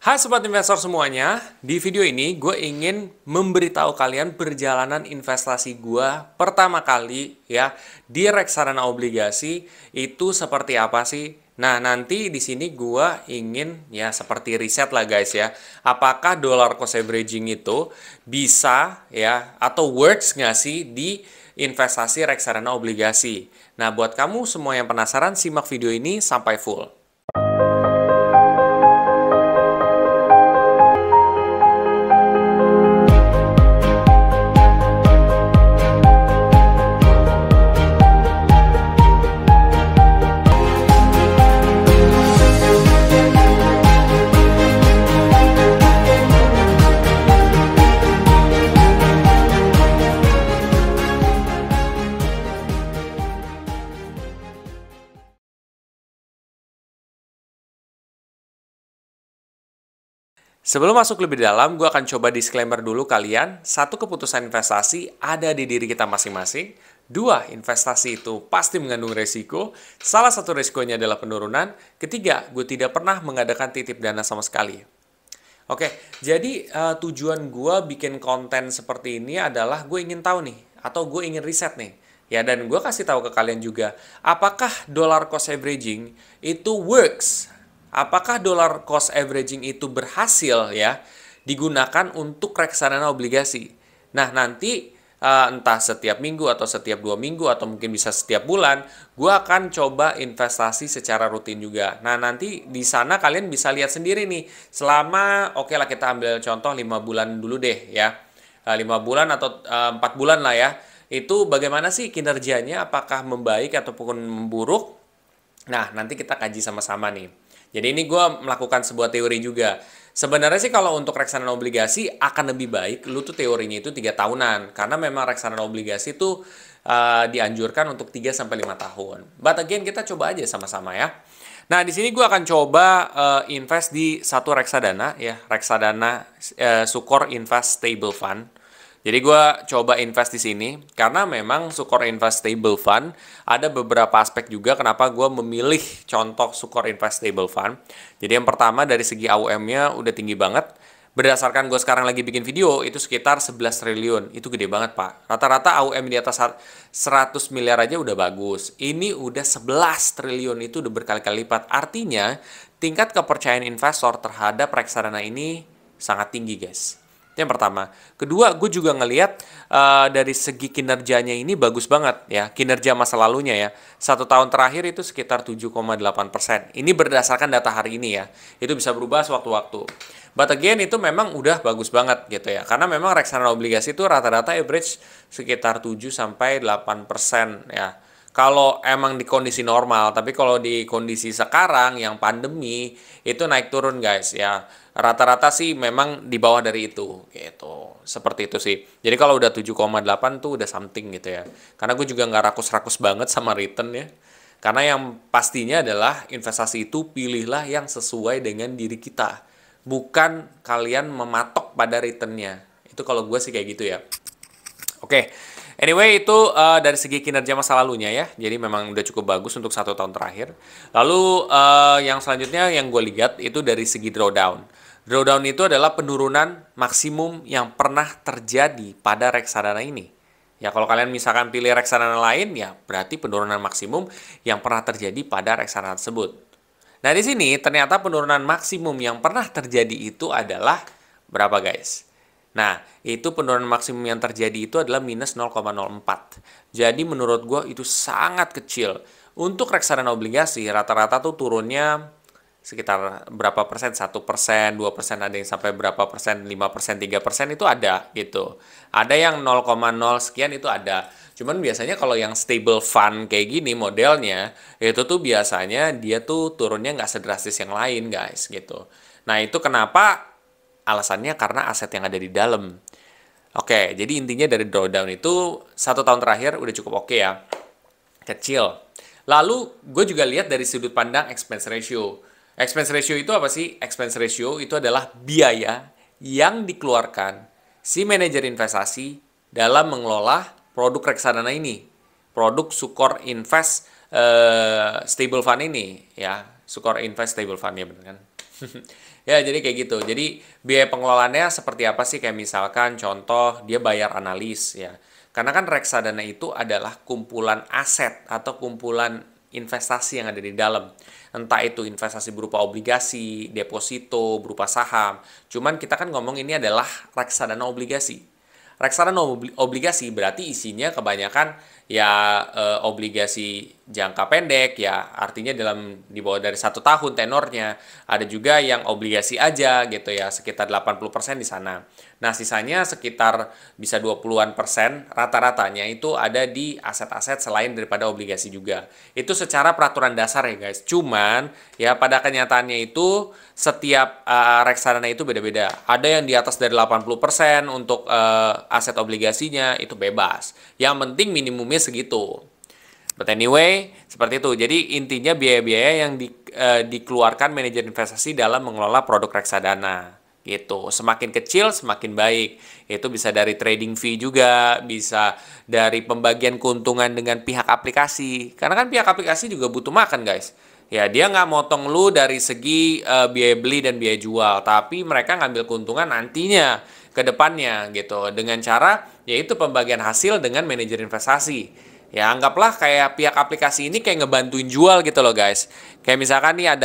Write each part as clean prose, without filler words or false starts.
Hai sobat investor semuanya, di video ini gue ingin memberitahu kalian perjalanan investasi gue pertama kali ya di reksadana obligasi itu seperti apa sih? Nah, nanti di sini gue ingin ya seperti riset lah guys ya. Apakah dollar cost averaging itu bisa ya atau works nggak sih di investasi reksadana obligasi? Nah, buat kamu semua yang penasaran, simak video ini sampai full. Sebelum masuk lebih dalam, gue akan coba disclaimer dulu kalian. Satu, keputusan investasi ada di diri kita masing-masing. Dua, investasi itu pasti mengandung resiko. Salah satu resikonya adalah penurunan. Ketiga, gue tidak pernah mengadakan titip dana sama sekali. Oke, jadi tujuan gue bikin konten seperti ini adalah gue ingin tahu nih, atau gue ingin riset nih. Ya, dan gue kasih tahu ke kalian juga, apakah dollar cost averaging itu works? Apakah dollar cost averaging itu berhasil ya digunakan untuk reksadana obligasi? Nah, nanti entah setiap minggu atau setiap 2 minggu atau mungkin bisa setiap bulan, gue akan coba investasi secara rutin juga. Nah, nanti di sana kalian bisa lihat sendiri nih, selama, oke lah kita ambil contoh 5 bulan dulu deh ya. 5 bulan atau 4 bulan lah ya. Itu bagaimana sih kinerjanya, apakah membaik ataupun memburuk? Nah, nanti kita kaji sama-sama nih. Jadi ini gue melakukan sebuah teori juga. Sebenarnya sih kalau untuk reksadana obligasi akan lebih baik lu tuh teorinya itu 3 tahunan. Karena memang reksadana obligasi itu dianjurkan untuk 3 sampai 5 tahun. But again, kita coba aja sama-sama ya. Nah, di sini gue akan coba invest di satu reksadana ya, reksadana Sukor Invest Stable Fund. Jadi gue coba invest di sini karena memang Sukor Invest Stable Fund ada beberapa aspek juga kenapa gue memilih contoh Sukor Invest Stable Fund. Jadi yang pertama dari segi AUM-nya udah tinggi banget. Berdasarkan gue sekarang lagi bikin video itu sekitar 11 triliun. Itu gede banget, Pak. Rata-rata AUM di atas 100 miliar aja udah bagus. Ini udah 11 triliun, itu udah berkali-kali lipat. Artinya tingkat kepercayaan investor terhadap reksadana ini sangat tinggi, guys. Itu yang pertama. Kedua, gue juga ngelihat dari segi kinerjanya ini bagus banget ya. Kinerja masa lalunya ya. 1 tahun terakhir itu sekitar 7,8%. Ini berdasarkan data hari ini ya. Itu bisa berubah sewaktu-waktu. But again, itu memang udah bagus banget gitu ya. Karena memang reksadana obligasi itu rata-rata average sekitar 7-8% ya. Kalau emang di kondisi normal, tapi kalau di kondisi sekarang yang pandemi itu naik turun guys ya. Rata-rata sih memang di bawah dari itu gitu. Seperti itu sih. Jadi kalau udah 7,8 tuh udah something gitu ya. Karena gue juga nggak rakus-rakus banget sama return ya. Karena yang pastinya adalah investasi itu pilihlah yang sesuai dengan diri kita. Bukan kalian mematok pada returnnya. Itu kalau gue sih kayak gitu ya. Oke, anyway itu dari segi kinerja masa lalunya ya. Jadi memang udah cukup bagus untuk 1 tahun terakhir. Lalu yang selanjutnya yang gue lihat itu dari segi drawdown. Drawdown itu adalah penurunan maksimum yang pernah terjadi pada reksadana ini. Ya kalau kalian misalkan pilih reksadana lain ya berarti penurunan maksimum yang pernah terjadi pada reksadana tersebut. Nah di sini ternyata penurunan maksimum yang pernah terjadi itu adalah berapa guys? Nah, itu penurunan maksimum yang terjadi itu adalah minus 0,04. Jadi menurut gue itu sangat kecil. Untuk reksadana obligasi, rata-rata tuh turunnya sekitar berapa persen, 1%, 2%, ada yang sampai berapa persen, 5%, 3% itu ada gitu. Ada yang 0,0 sekian itu ada. Cuman biasanya kalau yang stable fund kayak gini modelnya, itu tuh biasanya dia tuh turunnya nggak sedrastis yang lain guys gitu. Nah itu kenapa? Alasannya karena aset yang ada di dalam. Oke, jadi intinya dari drawdown itu 1 tahun terakhir udah cukup oke ya. Kecil. Lalu gue juga lihat dari sudut pandang expense ratio. Expense ratio itu apa sih? Expense ratio itu adalah biaya yang dikeluarkan si manajer investasi dalam mengelola produk reksadana ini. Produk Sukor Invest Stable Fund ini ya. Sukor Invest Stable Fund ya benar kan? Ya, jadi kayak gitu. Jadi biaya pengelolaannya seperti apa sih? Kayak misalkan contoh dia bayar analis ya. Karena kan reksadana itu adalah kumpulan aset atau kumpulan investasi yang ada di dalam. Entah itu investasi berupa obligasi, deposito, berupa saham. Cuman kita kan ngomong ini adalah reksadana obligasi. Reksadana obligasi berarti isinya kebanyakan ya obligasi jangka pendek ya, artinya di bawah dari 1 tahun tenornya. Ada juga yang obligasi aja gitu ya, sekitar 80% di sana. Nah, sisanya sekitar bisa 20-an% rata-ratanya itu ada di aset-aset selain daripada obligasi juga. Itu secara peraturan dasar ya guys. Cuman ya pada kenyataannya itu setiap reksadana itu beda-beda. Ada yang di atas dari 80% untuk aset obligasinya itu bebas. Yang penting minimumnya segitu. But anyway, seperti itu. Jadi intinya biaya-biaya yang dikeluarkan manajer investasi dalam mengelola produk reksadana. Gitu. Semakin kecil semakin baik. Itu bisa dari trading fee juga, bisa dari pembagian keuntungan dengan pihak aplikasi. Karena kan pihak aplikasi juga butuh makan, guys. Ya, dia nggak motong lu dari segi biaya beli dan biaya jual, tapi mereka ngambil keuntungan nantinya ke depannya gitu. Dengan cara yaitu pembagian hasil dengan manajer investasi. Ya, anggaplah kayak pihak aplikasi ini kayak ngebantuin jual gitu loh guys. Kayak misalkan nih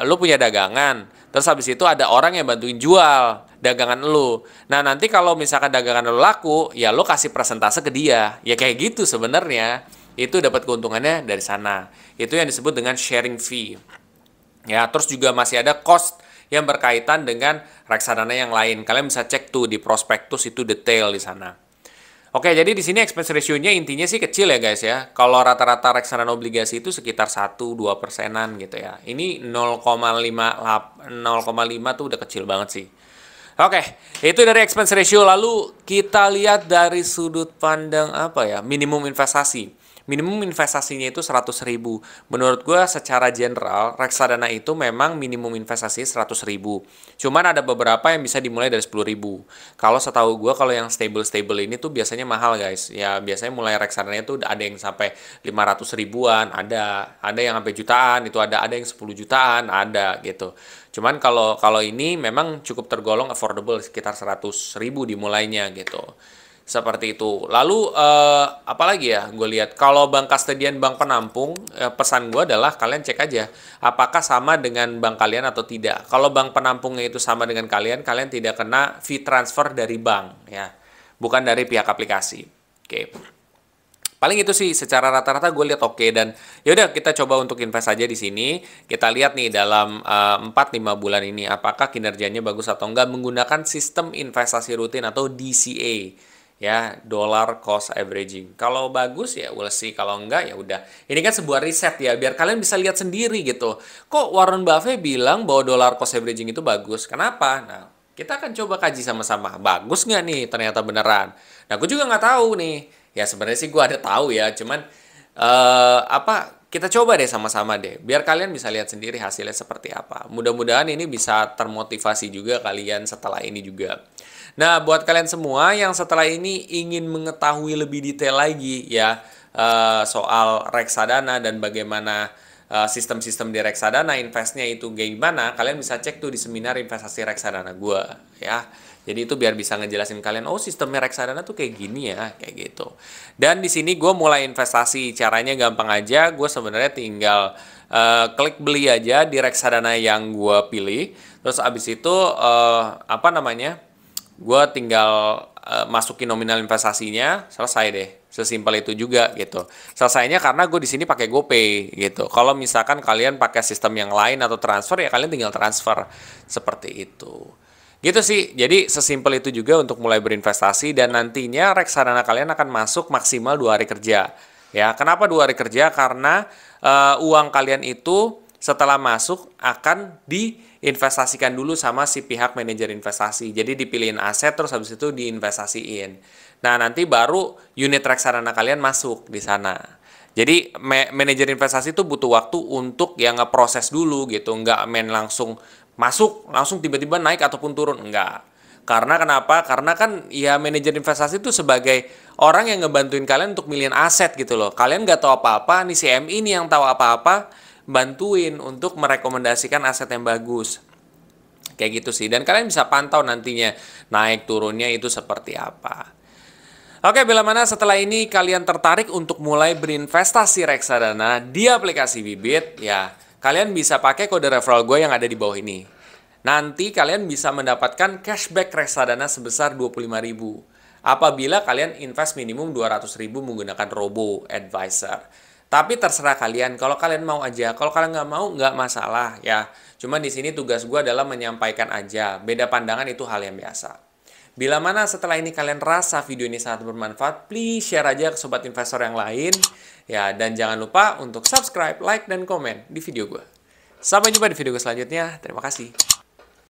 lu punya dagangan, terus habis itu ada orang yang bantuin jual dagangan lu. Nah, nanti kalau misalkan dagangan lu laku, ya lu kasih persentase ke dia. Ya kayak gitu sebenarnya. Itu dapat keuntungannya dari sana. Itu yang disebut dengan sharing fee. Ya, terus juga masih ada cost yang berkaitan dengan reksadana yang lain. Kalian bisa cek tuh di prospektus itu detail di sana. Oke, jadi di sini expense ratio-nya intinya sih kecil ya guys ya. Kalau rata-rata reksadana obligasi itu sekitar 1-2%-an gitu ya. Ini 0,5 tuh udah kecil banget sih. Oke, itu dari expense ratio. Lalu kita lihat dari sudut pandang apa ya? Minimum investasi. Minimum investasinya itu 100.000. Menurut gue secara general, reksadana itu memang minimum investasi 100.000. Cuman ada beberapa yang bisa dimulai dari 10.000. Kalau setahu gue, kalau yang stable-stable ini tuh biasanya mahal guys. Ya biasanya mulai reksadana itu ada yang sampai 500 ribuan, ada yang sampai jutaan, itu ada yang 10 jutaan, ada gitu. Cuman kalau ini memang cukup tergolong affordable, sekitar 100.000 dimulainya gitu. Seperti itu. Lalu apalagi ya gue lihat kalau bank kastedian bank penampung, pesan gue adalah kalian cek aja apakah sama dengan bank kalian atau tidak. Kalau bank penampungnya itu sama dengan kalian tidak kena fee transfer dari bank ya, bukan dari pihak aplikasi. Oke. Paling itu sih secara rata-rata gue lihat oke. Dan yaudah kita coba untuk invest aja di sini. Kita lihat nih dalam 4-5 bulan ini apakah kinerjanya bagus atau enggak menggunakan sistem investasi rutin atau DCA ya, dollar cost averaging. Kalau bagus ya we'll see, kalau enggak ya udah. Ini kan sebuah riset ya, biar kalian bisa lihat sendiri gitu. Kok Warren Buffett bilang bahwa dollar cost averaging itu bagus? Kenapa? Nah, kita akan coba kaji sama-sama. Bagus nggak nih ternyata beneran? Nah, gue juga nggak tahu nih. Ya sebenarnya sih gue ada tahu ya, cuman kita coba deh sama-sama deh, biar kalian bisa lihat sendiri hasilnya seperti apa. Mudah-mudahan ini bisa termotivasi juga kalian setelah ini juga. Nah, buat kalian semua yang setelah ini ingin mengetahui lebih detail lagi ya soal reksadana dan bagaimana sistem-sistem di reksadana, investnya itu gimana, kalian bisa cek tuh di seminar investasi reksadana gue ya. Jadi itu biar bisa ngejelasin kalian, oh sistemnya reksadana tuh kayak gini ya, kayak gitu. Dan di sini gue mulai investasi, caranya gampang aja. Gue sebenarnya tinggal klik beli aja di reksadana yang gue pilih. Terus abis itu gue tinggal masukin nominal investasinya, selesai deh. Sesimpel itu juga gitu. Selesainya karena gue di sini pakai GoPay gitu. Kalau misalkan kalian pakai sistem yang lain atau transfer ya kalian tinggal transfer seperti itu. Gitu sih, jadi sesimpel itu juga untuk mulai berinvestasi dan nantinya reksadana kalian akan masuk maksimal 2 hari kerja. Ya, kenapa 2 hari kerja? Karena uang kalian itu setelah masuk akan diinvestasikan dulu sama si pihak manajer investasi. Jadi dipilihin aset terus habis itu diinvestasiin. Nah, nanti baru unit reksadana kalian masuk di sana. Jadi manajer investasi itu butuh waktu untuk yang ngeproses dulu gitu, nggak main langsung masuk, langsung tiba-tiba naik ataupun turun, enggak. Karena kenapa? Karena kan ya manajer investasi itu sebagai orang yang ngebantuin kalian untuk milihin aset gitu loh. Kalian nggak tahu apa-apa, nih si MI ini yang tahu apa-apa, bantuin untuk merekomendasikan aset yang bagus. Kayak gitu sih. Dan kalian bisa pantau nantinya naik turunnya itu seperti apa. Oke, bila mana setelah ini kalian tertarik untuk mulai berinvestasi reksadana di aplikasi Bibit, ya kalian bisa pakai kode referral gue yang ada di bawah ini. Nanti kalian bisa mendapatkan cashback reksadana sebesar 25.000 apabila kalian invest minimum 200.000 menggunakan Robo Advisor. Tapi terserah kalian, kalau kalian mau aja, kalau kalian nggak mau nggak masalah ya. Cuman di sini tugas gue adalah menyampaikan aja, beda pandangan itu hal yang biasa. Bila mana setelah ini kalian rasa video ini sangat bermanfaat, please share aja ke sobat investor yang lain. Ya, dan jangan lupa untuk subscribe, like, dan komen di video gue. Sampai jumpa di video gue selanjutnya. Terima kasih.